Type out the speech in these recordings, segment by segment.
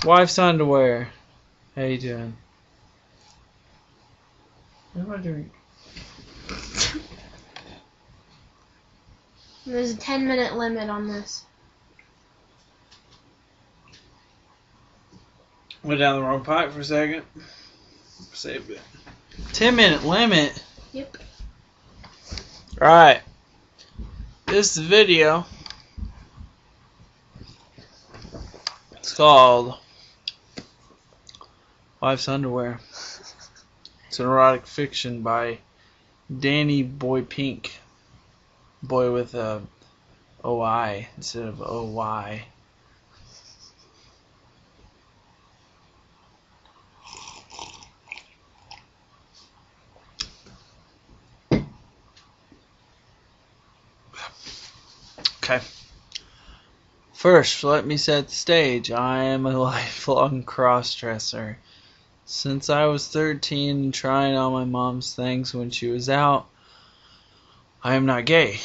Wife's underwear. How you doing? What am I doing? There's a 10-minute limit on this. Went down the wrong pipe for a second. Saved it. 10-minute limit? Yep. Alright. This video. It's called Wife's Underwear. It's an erotic fiction by Danny Boy Pink. Boy with a O-I instead of O-Y. Okay. First, let me set the stage. I am a lifelong cross-dresser. Since I was 13 and trying all my mom's things when she was out, I am not gay,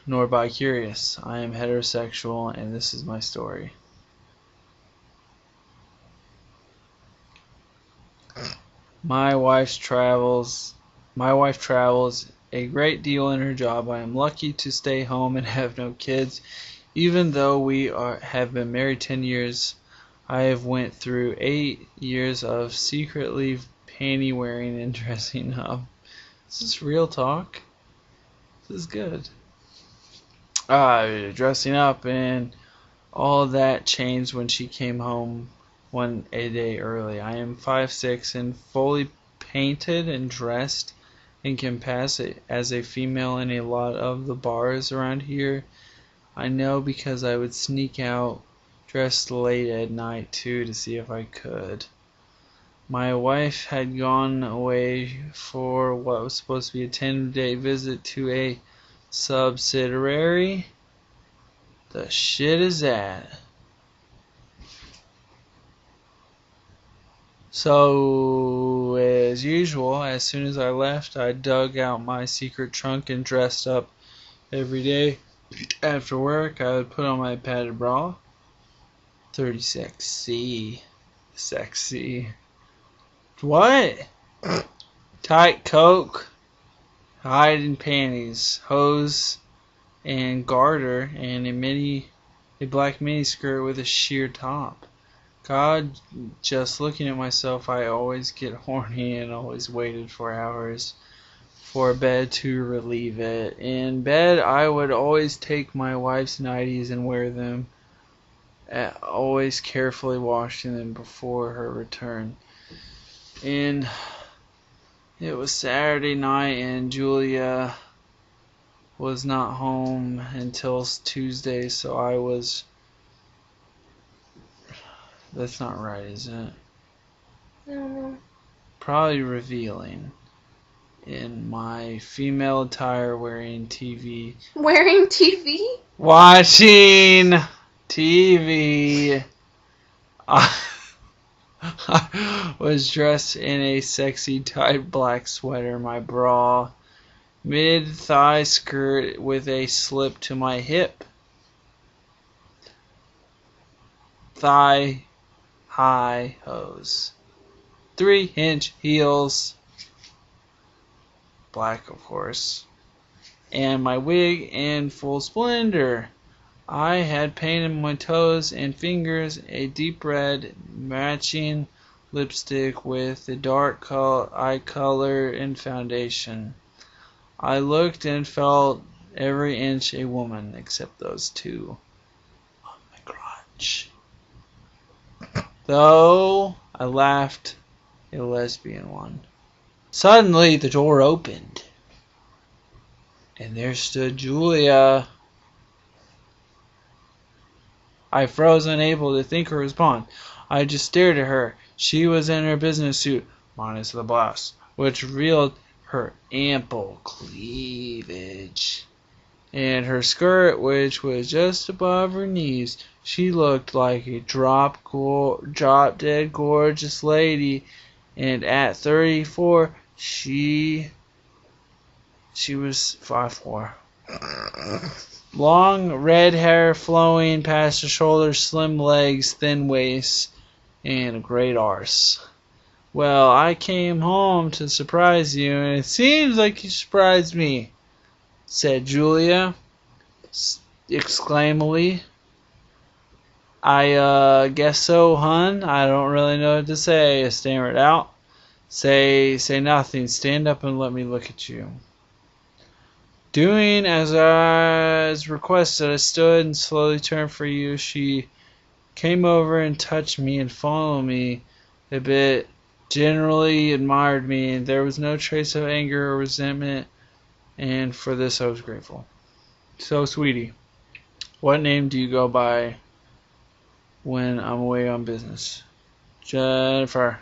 nor bi-curious. I am heterosexual, and this is my story. My wife travels a great deal in her job. I am lucky to stay home and have no kids. Even though we have been married 10 years, I have went through 8 years of secretly panty wearing and dressing up. Is this real talk? This is good. Dressing up, and all that changed when she came home a day early. I am 5'6" and fully painted and dressed and can pass it as a female in a lot of the bars around here. I know because I would sneak out dressed late at night too to see if I could. My wife had gone away for what was supposed to be a 10-day visit to a subsidiary. The shit is that? So, as usual, as soon as I left, I dug out my secret trunk and dressed up every day. After work, I would put on my padded bra. 36C. Sexy. What? Tight coke. Hiding panties. Hose and garter. And a black mini skirt with a sheer top. God, just looking at myself, I always get horny and always waited for hours for bed to relieve it. In bed, I would always take my wife's nighties and wear them, always carefully washing them before her return. And it was Saturday night, and Julia was not home until Tuesday, so I was... That's not right, is it? I don't know. Probably revealing in my female attire wearing TV. Wearing TV? Watching TV. I was dressed in a sexy tight black sweater, my bra, mid-thigh skirt with a slip to my hip, thigh high hose, 3-inch heels, black of course, and my wig in full splendor. I had painted my toes and fingers a deep red, matching lipstick with a dark eye color and foundation. I looked and felt every inch a woman, except those two on my crotch. Though I laughed, a lesbian one. Suddenly the door opened, and there stood Julia. I froze, unable to think or respond. I just stared at her. She was in her business suit, minus the blouse, which revealed her ample cleavage, and her skirt, which was just above her knees. She looked like a drop-dead gorgeous lady, and at 34, she was 5'4". Long red hair flowing past her shoulders, slim legs, thin waist, and a great arse. Well, I came home to surprise you, and it seems like you surprised me, said Julia, exclaimingly. I guess so, hun. I don't really know what to say, I stammered out. Say nothing. Stand up and let me look at you. Doing as requested, I stood and slowly turned for you. She came over and touched me and followed me a bit, generally admired me, and there was no trace of anger or resentment, and for this I was grateful. So, sweetie, what name do you go by when I'm away on business? Jennifer.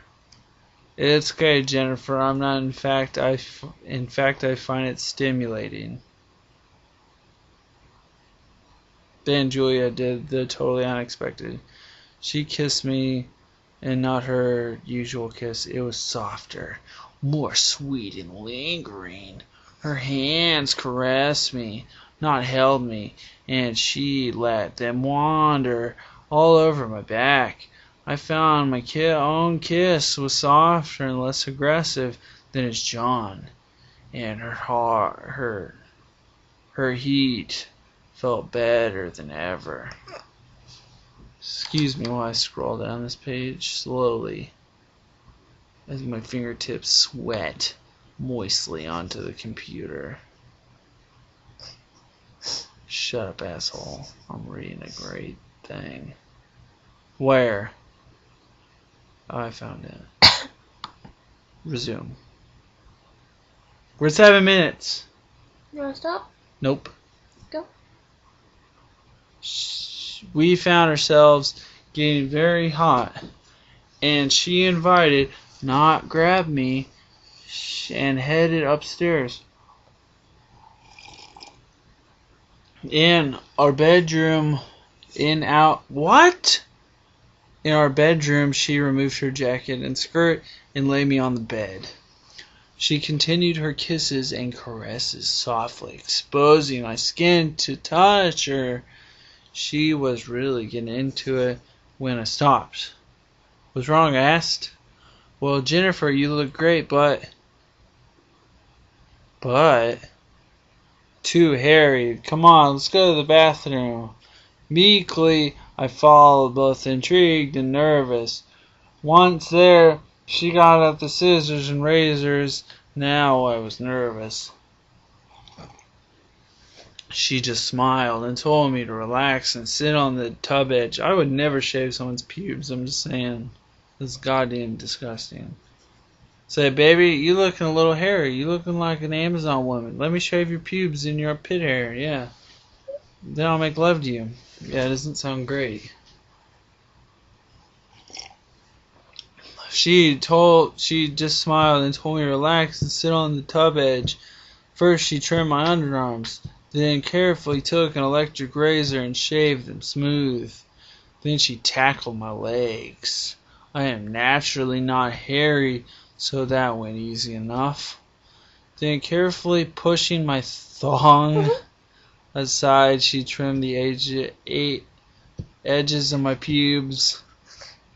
It's okay, Jennifer. I'm not. In fact, I find it stimulating. Then Julia did the totally unexpected. She kissed me, and not her usual kiss. It was softer, more sweet and lingering. Her hands caressed me, not held me, and she let them wander all over my back. I found my own kiss was softer and less aggressive than his John, and her heat felt better than ever. Excuse me while I scroll down this page slowly as my fingertips sweat moistly onto the computer. Shut up, asshole. I'm reading a great thing. Where? Oh, I found it. Resume. We're 7 minutes. You wanna stop? Nope. Go. We found ourselves getting very hot, and she invited, not grabbed me, and headed upstairs. In our bedroom, what? In our bedroom, she removed her jacket and skirt and laid me on the bed. She continued her kisses and caresses softly, exposing my skin to touch her. She was really getting into it when I stopped. What's wrong? I asked. Well, Jennifer, you look great, but too hairy. Come on, let's go to the bathroom. Meekly, I followed, both intrigued and nervous. Once there, she got out the scissors and razors. Now I was nervous. She just smiled and told me to relax and sit on the tub edge. I would never shave someone's pubes, I'm just saying. This is goddamn disgusting. Say, baby, you looking a little hairy. You looking like an Amazon woman. Let me shave your pubes and your pit hair, yeah. Then I'll make love to you. Yeah, it doesn't sound great. She just smiled and told me to relax and sit on the tub edge. First she trimmed my underarms, then carefully took an electric razor and shaved them smooth. Then she tackled my legs. I am naturally not hairy, so that went easy enough. Then carefully pushing my thong aside, she trimmed the edges of my pubes,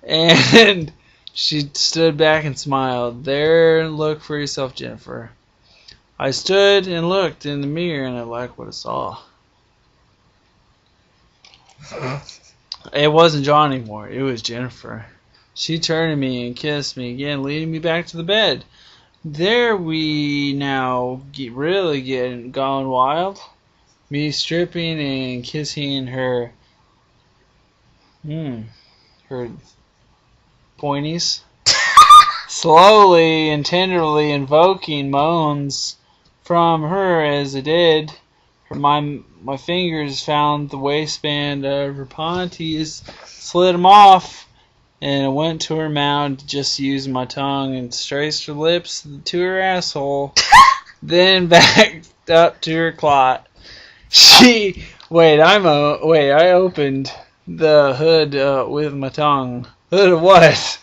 and she stood back and smiled. There, look for yourself, Jennifer. I stood and looked in the mirror, and I liked what I saw. It wasn't John anymore. It was Jennifer. She turned to me and kissed me again, leading me back to the bed. There we now really getting gone wild. Me stripping and kissing her pointies. Slowly and tenderly invoking moans from her as I did. My fingers found the waistband of her panties, slid them off, and I went to her mouth, just using my tongue and traced her lips to her asshole, then backed up to her clot. I opened the hood with my tongue. Hood of what?